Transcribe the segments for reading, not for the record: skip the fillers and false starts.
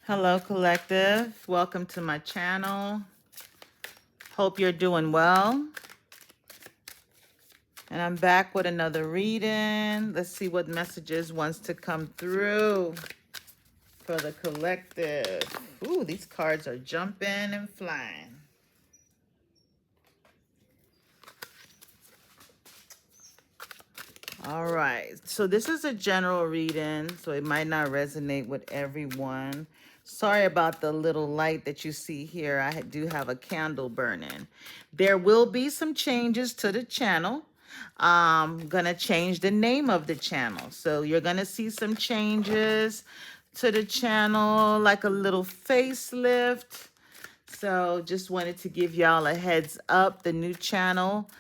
Hello, collective. Welcome to my channel. Hope you're doing well. And I'm back with another reading. Let's see what messages wants to come through for the collective. Ooh, these cards are jumping and flying. All right. So this is a general reading, so it might not resonate with everyone. Sorry about the little light that you see here. I do have a candle burning. There will be some changes to the channel. I'm going to change the name of the channel. So you're going to see some changes to the channel, like a little facelift. So just wanted to give y'all a heads up. The new channel,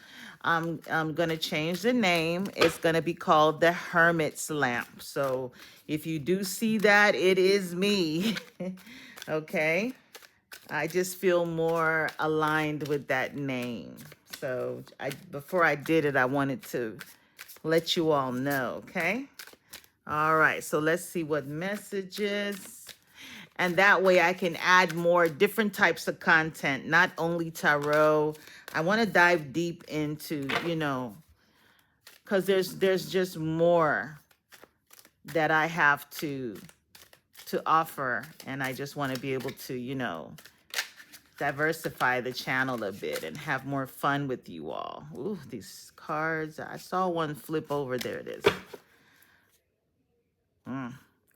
I'm going to change the name. It's going to be called The Hermit's Lamp. So if you do see that, it is me. Okay. I just feel more aligned with that name. So before I did it, I wanted to let you all know. Okay. All right. So let's see what messages. And that way I can add more different types of content, not only tarot. I want to dive deep into, because there's just more that I have to offer. And I just want to be able to, diversify the channel a bit and have more fun with you all. Ooh, these cards. I saw one flip over. There it is.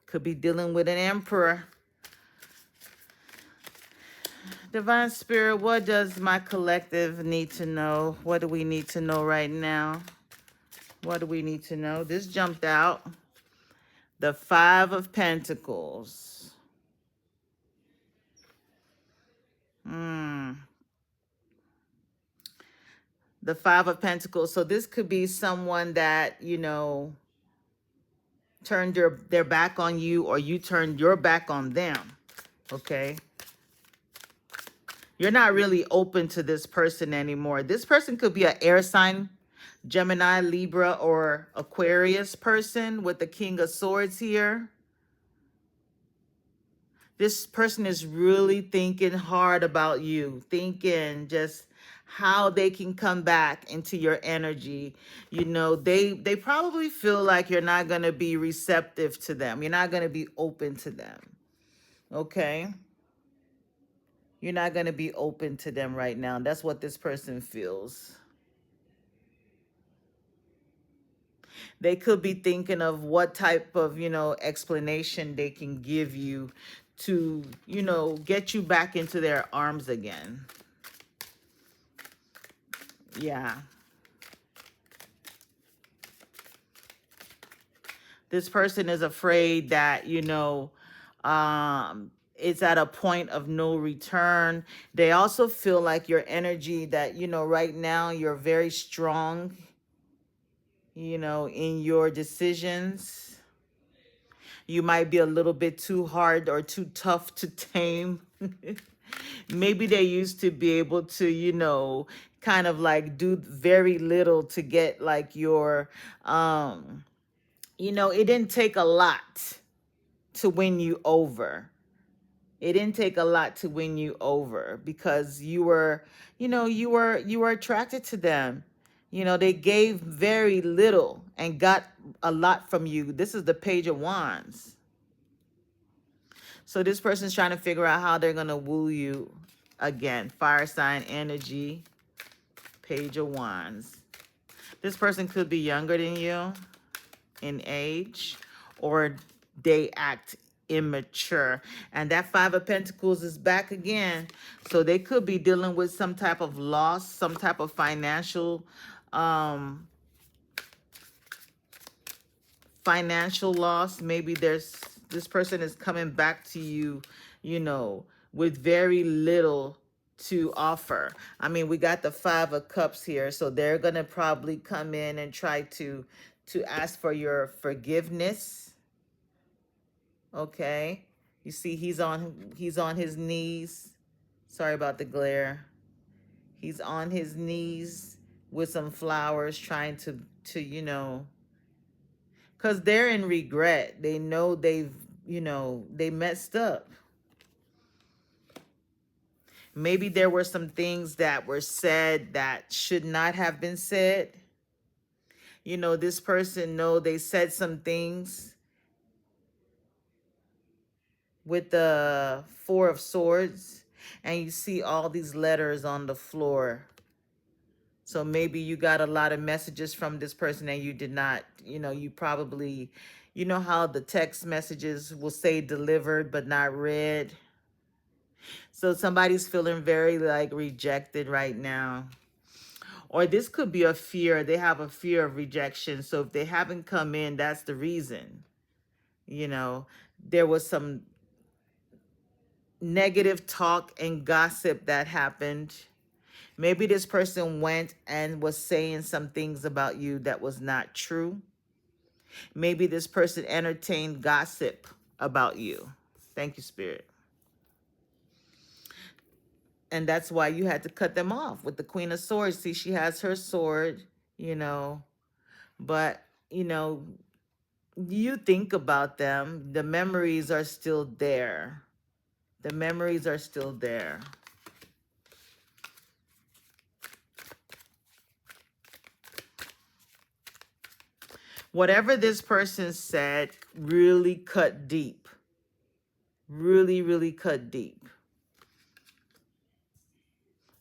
Could be dealing with an emperor. Divine Spirit, what does my collective need to know? What do we need to know right now? What do we need to know? This jumped out. The Five of Pentacles. The Five of Pentacles. So this could be someone that, turned their back on you, or you turned your back on them. Okay? You're not really open to this person anymore. This person could be an air sign, Gemini, Libra, or Aquarius person with the King of Swords here. This person is really thinking hard about you, thinking just how they can come back into your energy. They probably feel like you're not going to be receptive to them. You're not going to be open to them. Okay? You're not going to be open to them right now. That's what this person feels. They could be thinking of what type of, explanation they can give you to, get you back into their arms again. Yeah. This person is afraid that, it's at a point of no return. They also feel like your energy that, right now you're very strong, in your decisions. You might be a little bit too hard or too tough to tame. Maybe they used to be able to, kind of like do very little to get like your, it didn't take a lot to win you over. It didn't take a lot to win you over because you were attracted to them. They gave very little and got a lot from you. This is the Page of Wands. So this person's trying to figure out how they're going to woo you again. Fire sign energy, Page of Wands. This person could be younger than you in age, or they act immature. And that Five of Pentacles is back again. So they could be dealing with some type of loss, some type of financial loss. Maybe this person is coming back to you, with very little to offer. I mean, we got the Five of Cups here, so they're gonna probably come in and try to ask for your forgiveness. Okay, you see he's on his knees. Sorry about the glare. He's on his knees with some flowers, trying to because they're in regret. They know they messed up. Maybe there were some things that were said that should not have been said. You know, this person know they said some things with the Four of Swords, and you see all these letters on the floor. So maybe you got a lot of messages from this person and you did not, you know, you probably, you know how the text messages will say delivered but not read. So somebody's feeling very like rejected right now. Or this could be a fear. They have a fear of rejection. So if they haven't come in, that's the reason. You know, there was some negative talk and gossip that happened. Maybe this person went and was saying some things about you that was not true. Maybe this person entertained gossip about you. Thank you, Spirit. And that's why you had to cut them off with the Queen of Swords. See, she has her sword, you know, but, you know, you think about them, the memories are still there. The memories are still there. Whatever this person said really cut deep. Really, really cut deep.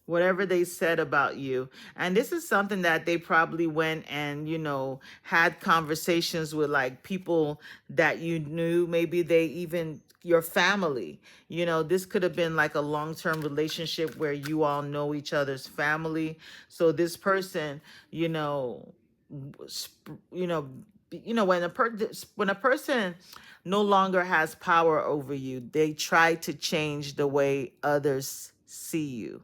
Whatever they said about you. And this is something that they probably went and, you know, had conversations with like people that you knew. Maybe they even, your family, you know, this could have been like a long-term relationship where you all know each other's family. So this person, you know, when a person no longer has power over you, they try to change the way others see you.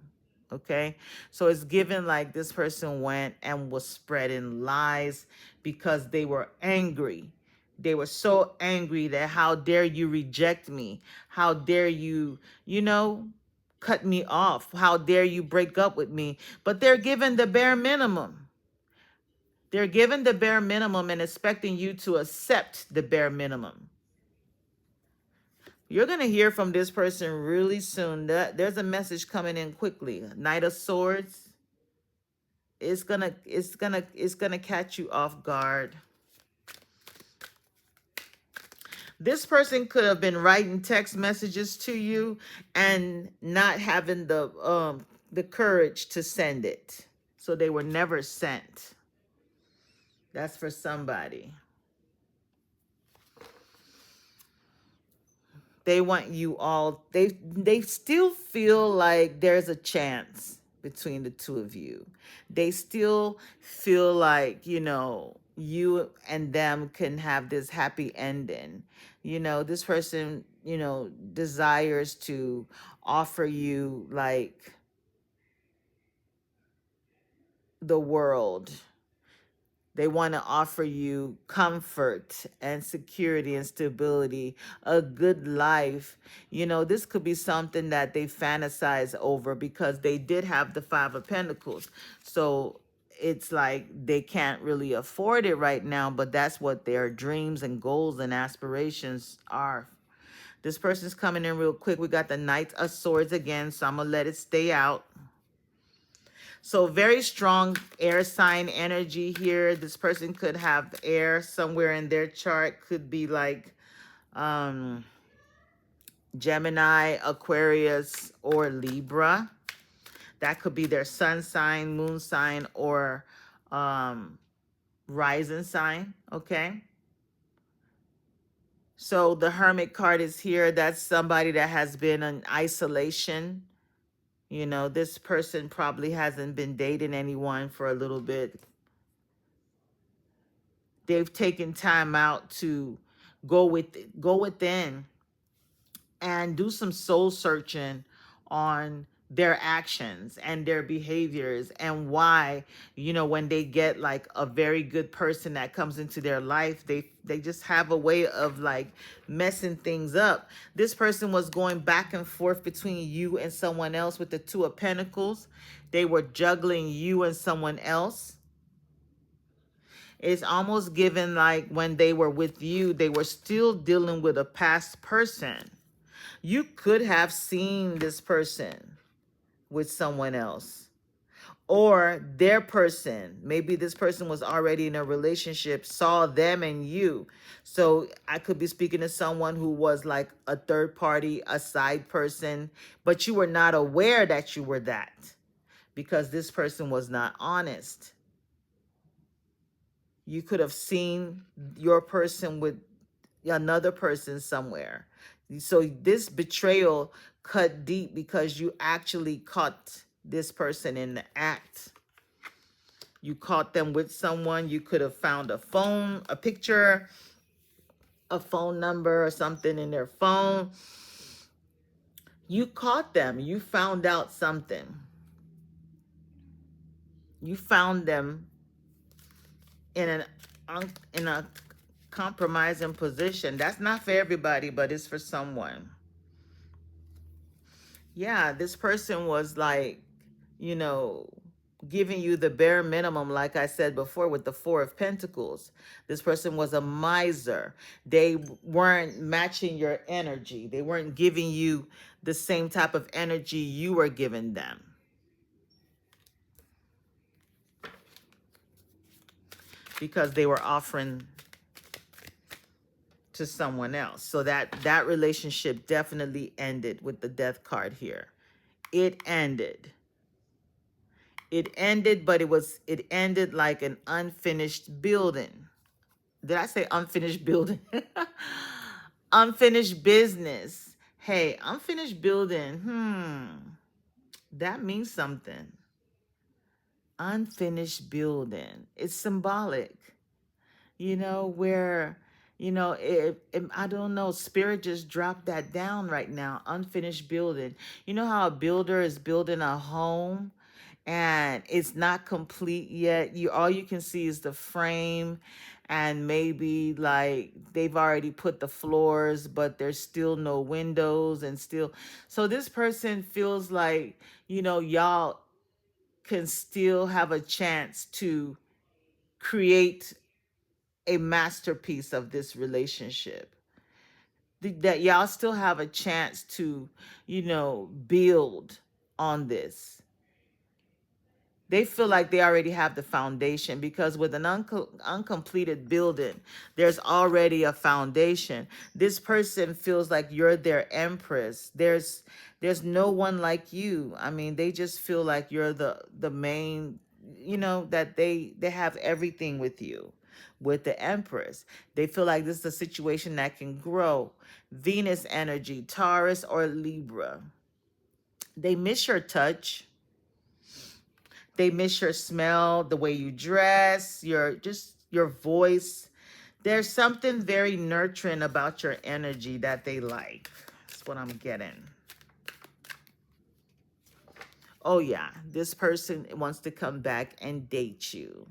Okay, so it's given like this person went and was spreading lies because they were angry. They were so angry that how dare you reject me? How dare you, you know, cut me off? How dare you break up with me? But they're given the bare minimum. They're given the bare minimum and expecting you to accept the bare minimum. You're going to hear from this person really soon. There's a message coming in quickly. Knight of Swords. It's gonna catch you off guard. This person could have been writing text messages to you and not having the courage to send it. So they were never sent. That's for somebody. They want you all, they still feel like there's a chance between the two of you. They still feel like, you know, you and them can have this happy ending. You know, this person, you know, desires to offer you like the world. They want to offer you comfort and security and stability, a good life. You know, this could be something that they fantasize over because they did have the Five of Pentacles. So it's like they can't really afford it right now, but that's what their dreams and goals and aspirations are. This person's coming in real quick. We got the Knight of Swords again, so I'm going to let it stay out. So very strong air sign energy here. This person could have air somewhere in their chart. Could be like Gemini, Aquarius, or Libra. That could be their sun sign, moon sign, or rising sign, okay? So the Hermit card is here. That's somebody that has been in isolation. You know, this person probably hasn't been dating anyone for a little bit. They've taken time out to go within and do some soul searching on their actions and their behaviors and why, you know, when they get like a very good person that comes into their life, they just have a way of like messing things up. This person was going back and forth between you and someone else with the Two of Pentacles. They were juggling you and someone else. It's almost given like when they were with you, they were still dealing with a past person. You could have seen this person. with someone else. Or their person, maybe this person was already in a relationship, saw them and you. So I could be speaking to someone who was like a third party, a side person, but you were not aware that you were that because this person was not honest. You could have seen your person with another person somewhere. So this betrayal cut deep because you actually caught this person in the act. You caught them with someone. You could have found a phone, a picture, a phone number or something in their phone. You caught them. You found out something. You found them in in a compromising position. That's not for everybody, but it's for someone. Yeah, this person was like, you know, giving you the bare minimum, like I said before, with the Four of Pentacles. This person was a miser. They weren't matching your energy. They weren't giving you the same type of energy you were giving them. Because they were offering to someone else. So that relationship definitely ended with the Death card here. It ended. It ended, but it ended like an unfinished building. Did I say unfinished building? Unfinished business. Hey, unfinished building. That means something. Unfinished building. It's symbolic. Where, I don't know, spirit just dropped that down right now. Unfinished building. You know how a builder is building a home and it's not complete yet. All you can see is the frame, and maybe like they've already put the floors, but there's still no windows and still. So this person feels like, y'all can still have a chance to create a masterpiece of this relationship. That y'all still have a chance to, build on this. They feel like they already have the foundation, because with an uncompleted building, there's already a foundation. This person feels like you're their empress. There's no one like you. I mean, they just feel like you're the main, that they have everything with you. With the empress, they feel like this is a situation that can grow. Venus energy, Taurus or Libra. They miss your touch. They miss your smell, the way you dress, your voice. There's something very nurturing about your energy that they like. That's what I'm getting. Oh yeah, this person wants to come back and date you.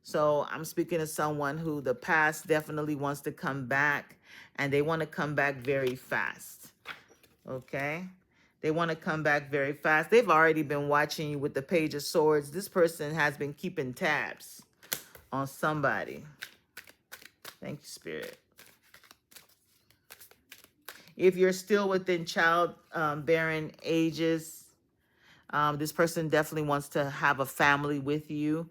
So I'm speaking to someone who the past definitely wants to come back, and they want to come back very fast. Okay? They want to come back very fast. They've already been watching you with the Page of Swords. This person has been keeping tabs on somebody. Thank you, Spirit. If you're still within child bearing ages, this person definitely wants to have a family with you.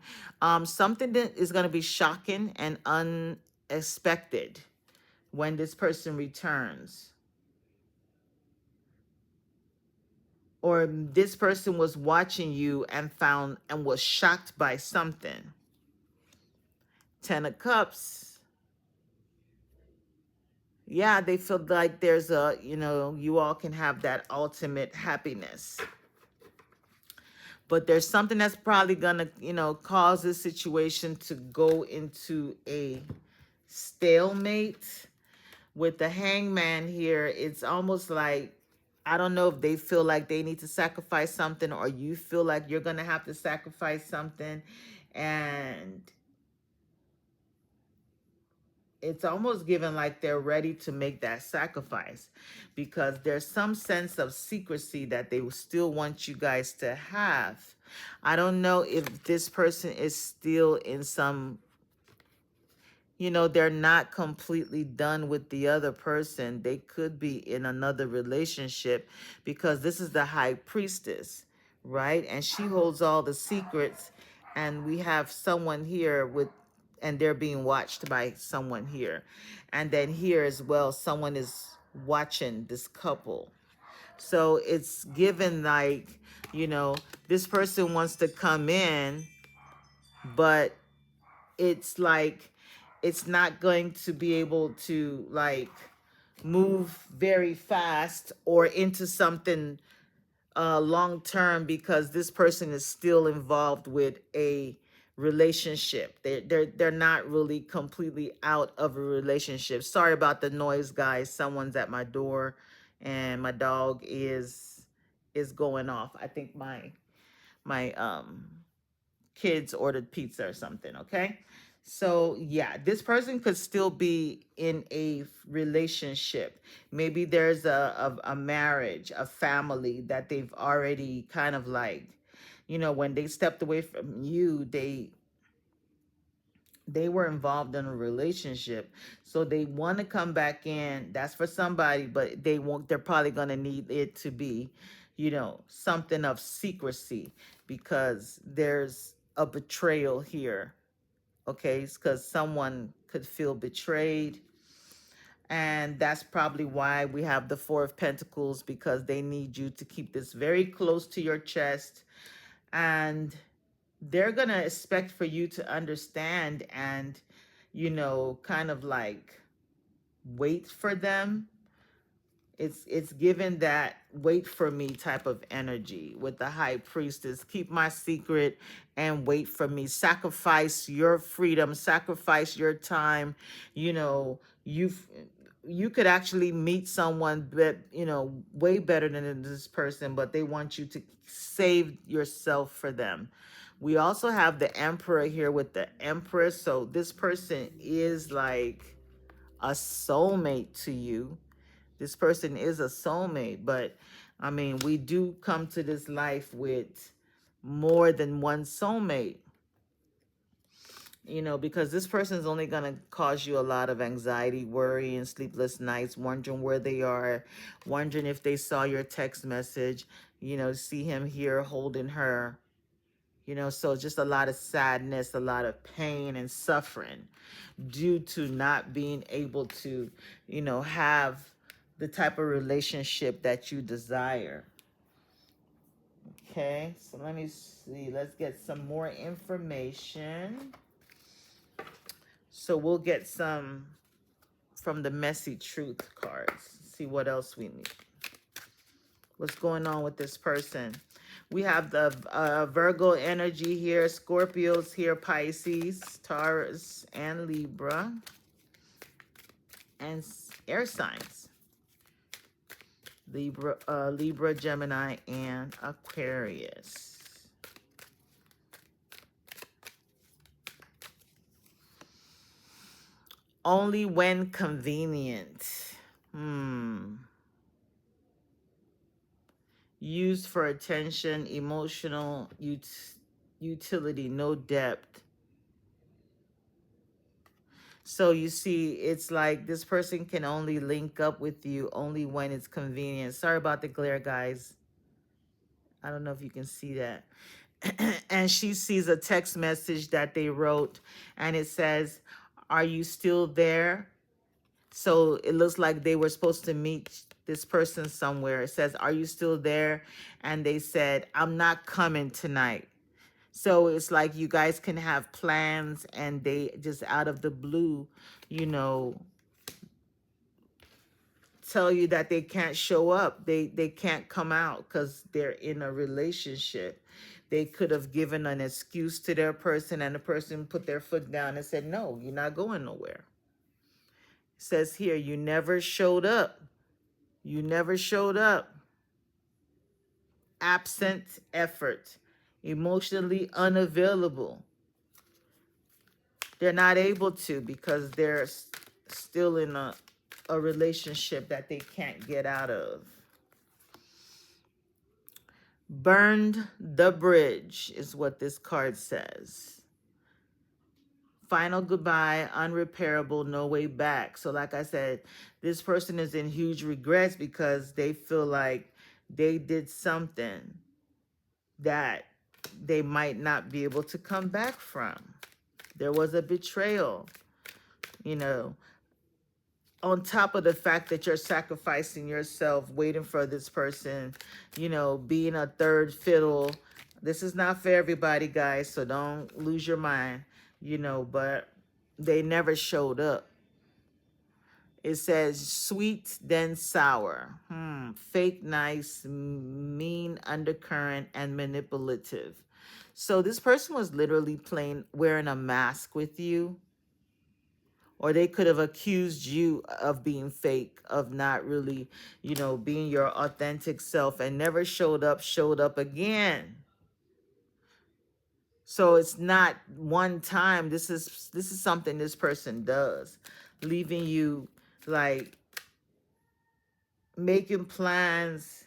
Something that is going to be shocking and unexpected when this person returns. Or this person was watching you and was shocked by something. 10 of Cups. Yeah, they feel like there's you all can have that ultimate happiness. But there's something that's probably gonna, cause this situation to go into a stalemate. With the Hangman here, it's almost like, I don't know if they feel like they need to sacrifice something, or you feel like you're going to have to sacrifice something. And it's almost given like they're ready to make that sacrifice, because there's some sense of secrecy that they still want you guys to have. I don't know if this person is still in some, they're not completely done with the other person. They could be in another relationship, because this is the High Priestess, right? And she holds all the secrets. And we have someone here with, and they're being watched by someone here. And then here as well, someone is watching this couple. So it's given like, you know, this person wants to come in, but it's like, it's not going to be able to like move very fast or into something long term, because this person is still involved with a relationship. They're not really completely out of a relationship. Sorry about the noise, guys. Someone's at my door, and my dog is going off. I think my kids ordered pizza or something. Okay. So yeah, this person could still be in a relationship. Maybe there's a marriage, a family that they've already kind of like, you know, when they stepped away from you, they were involved in a relationship. So they want to come back in. That's for somebody, but they're probably going to need it to be, you know, something of secrecy, because there's a betrayal here. Okay, because someone could feel betrayed. And that's probably why we have the Four of Pentacles, because they need you to keep this very close to your chest. And they're going to expect for you to understand and, you know, kind of like wait for them. It's given that wait for me type of energy with the High Priestess. Keep my secret and wait for me. Sacrifice your freedom, sacrifice your time. You know, you could actually meet someone that, you know, way better than this person, but they want you to save yourself for them. We also have the Emperor here with the Empress. So this person is like a soulmate to you. This person is a soulmate, but I mean, we do come to this life with more than one soulmate, you know, because this person is only going to cause you a lot of anxiety, worry, and sleepless nights, wondering where they are, wondering if they saw your text message, you know, see him here holding her, you know, so just a lot of sadness, a lot of pain and suffering due to not being able to, you know, have the type of relationship that you desire. Okay, so let me see. Let's get some more information. So we'll get some from the Messy Truth cards. See what else we need. What's going on with this person? We have the Virgo energy here, Scorpios here, Pisces, Taurus, and Libra, and air signs. Libra, Gemini, and Aquarius. Only when convenient. Used for attention, emotional utility, no depth. So you see, it's like this person can only link up with you only when it's convenient. Sorry about the glare, guys. I don't know if you can see that. And she sees a text message that they wrote, and it says, "Are you still there?" So it looks like they were supposed to meet this person somewhere. It says, "Are you still there?" And they said, "I'm not coming tonight." So it's like you guys can have plans, and they just out of the blue, you know, tell you that they can't show up. They can't come out because they're in a relationship. They could have given an excuse to their person, and the person put their foot down and said, "No, you're not going nowhere." It says here, you never showed up. You never showed up. Absent effort. Emotionally unavailable. They're not able to because they're still in a relationship that they can't get out of. Burned the bridge is what this card says. Final goodbye, unrepairable, no way back. So like I said, this person is in huge regrets because they feel like they did something that they might not be able to come back from. There was a betrayal, you know, on top of the fact that you're sacrificing yourself, waiting for this person, you know, being a third fiddle. This is not for everybody, guys, so don't lose your mind, you know, but they never showed up. It says sweet, then sour. Fake nice, mean undercurrent, and manipulative. So this person was literally playing, wearing a mask with you. Or they could have accused you of being fake, of not really, you know, being your authentic self, and never showed up again. So it's not one time. This is something this person does, leaving you like making plans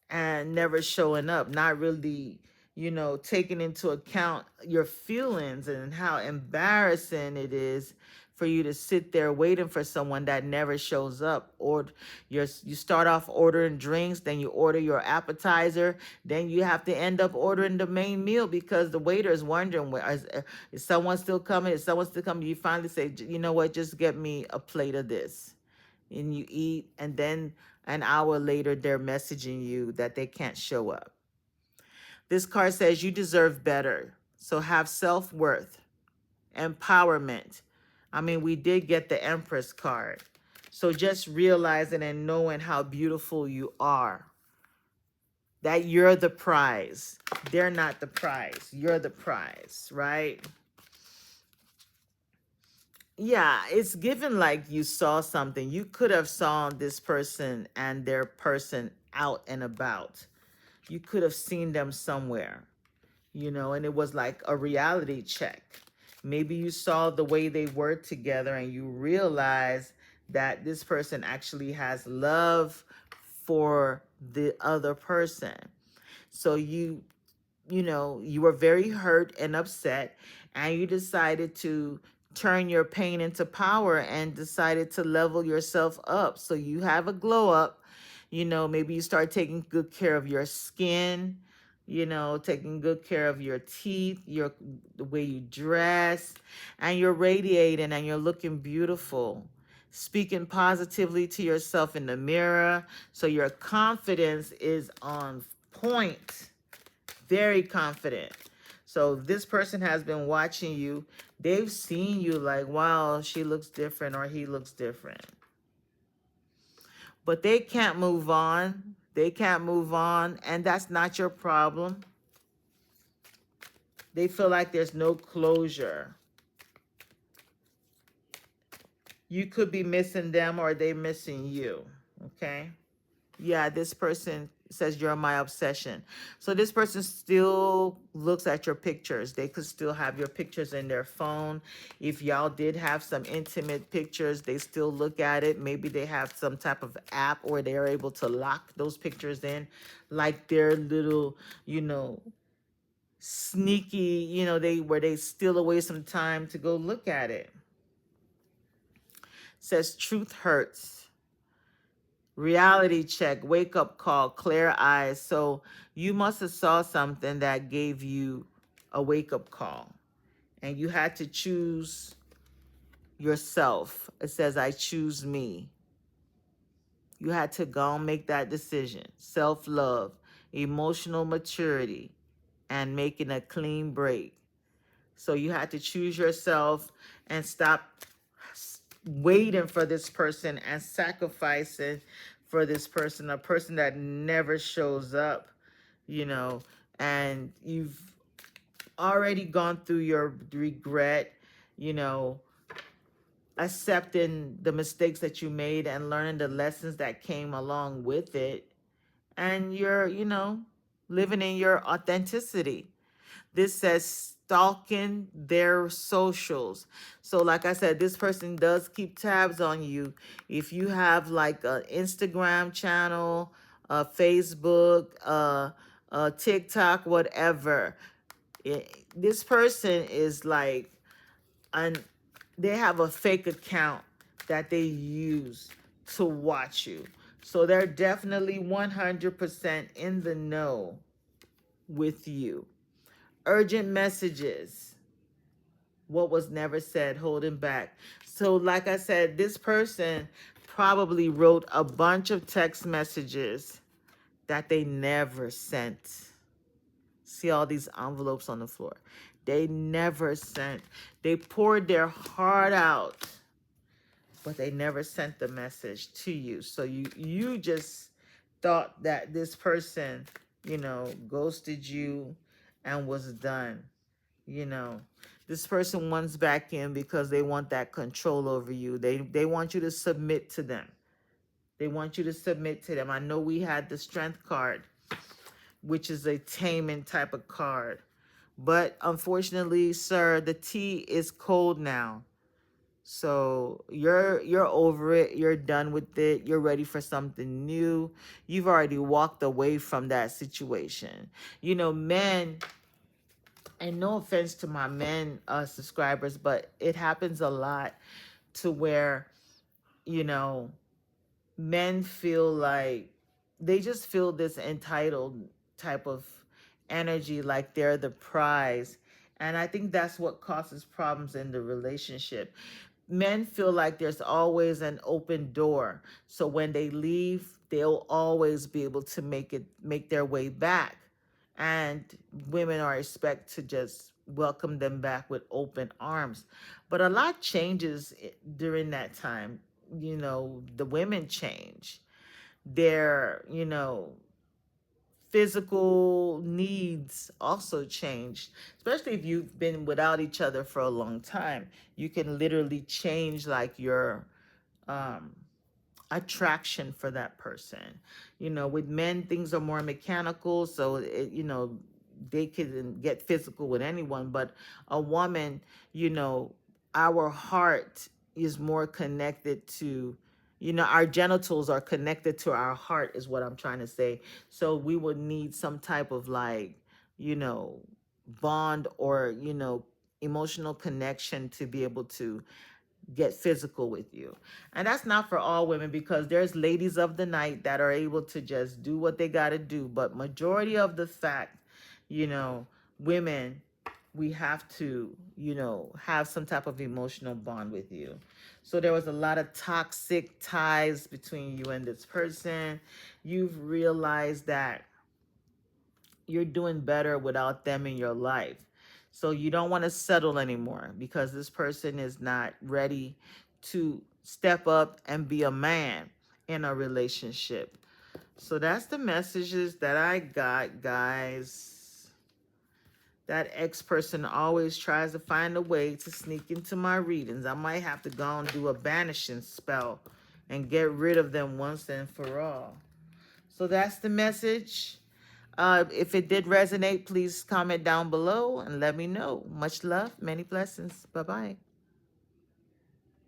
and never showing up, not really, you know, taking into account your feelings and how embarrassing it is for you to sit there waiting for someone that never shows up. Or you start off ordering drinks, then you order your appetizer, then you have to end up ordering the main meal because the waiter is wondering, is someone still coming? Is someone still coming? You finally say, you know what, just get me a plate of this. And you eat, and then an hour later, they're messaging you that they can't show up. This card says you deserve better. So have self-worth, empowerment. I mean, we did get the Empress card. So just realizing and knowing how beautiful you are, that you're the prize. They're not the prize. You're the prize, right? Yeah, it's given like you saw something. You could have saw this person and their person out and about. You could have seen them somewhere, you know, and it was like a reality check. Maybe you saw the way they were together and you realized that this person actually has love for the other person. So you know, you were very hurt and upset, and you decided to turn your pain into power and decided to level yourself up. So you have a glow up, you know, maybe you start taking good care of your skin, you know, taking good care of your teeth, the way you dress, and you're radiating and you're looking beautiful. Speaking positively to yourself in the mirror. So your confidence is on point. Very confident. So this person has been watching you. They've seen you like, wow, she looks different or he looks different. But they can't move on. They can't move on. And that's not your problem. They feel like there's no closure. You could be missing them or they missing you. Okay? Yeah, this person says you're my obsession. So this person still looks at your pictures. They could still have your pictures in their phone. If y'all did have some intimate pictures, they still look at it. Maybe they have some type of app where they're able to lock those pictures in, like their little, you know, sneaky, you know, where they steal away some time to go look at it. Says truth hurts. Reality check, wake up call, clear eyes. So you must have saw something that gave you a wake up call, and you had to choose yourself. It says, I choose me. You had to go and make that decision. Self-love, emotional maturity, and making a clean break. So you had to choose yourself and stop waiting for this person and sacrificing for this person, a person that never shows up, you know, and you've already gone through your regret, you know, accepting the mistakes that you made and learning the lessons that came along with it. And you're, you know, living in your authenticity. This says stalking their socials. So like I said, this person does keep tabs on you. If you have like an Instagram channel, a Facebook, a TikTok, whatever, this person is like, they have a fake account that they use to watch you. So they're definitely 100% in the know with you. Urgent messages, what was never said, holding back. So, like I said, this person probably wrote a bunch of text messages that they never sent. See all these envelopes on the floor. They never sent. They poured their heart out, but they never sent the message to you. So you just thought that this person, ghosted you and was done. You know, this person wants back in because they want that control over you. They want you to submit to them. They want you to submit to them. I know we had the strength card, which is a taming type of card. But unfortunately, sir, the tea is cold now. So you're over it. You're done with it. You're ready for something new. You've already walked away from that situation. Men, and no offense to my men subscribers, but it happens a lot to where, you know, men feel like they just feel this entitled type of energy, like they're the prize. And I think that's what causes problems in the relationship. Men feel like there's always an open door. So when they leave, they'll always be able to make their way back. And women are expected to just welcome them back with open arms. But a lot changes during that time. The women change. Their, physical needs also change, especially if you've been without each other for a long time. You can literally change like your um attraction for that person. With men, things are more mechanical, so they can get physical with anyone. But a woman, our heart is more connected to, our genitals are connected to our heart, is what I'm trying to say. So we would need some type of like, you know, bond or, emotional connection to be able to get physical with you. And that's not for all women, because there's ladies of the night that are able to just do what they got to do. But majority of the fact, women, we have to, have some type of emotional bond with you. So there was a lot of toxic ties between you and this person. You've realized that you're doing better without them in your life. So you don't want to settle anymore, because this person is not ready to step up and be a man in a relationship. So that's the messages that I got, guys. That ex person always tries to find a way to sneak into my readings. I might have to go and do a banishing spell and get rid of them once and for all. So that's the message. If it did resonate, please comment down below and let me know. Much love, many blessings. Bye-bye.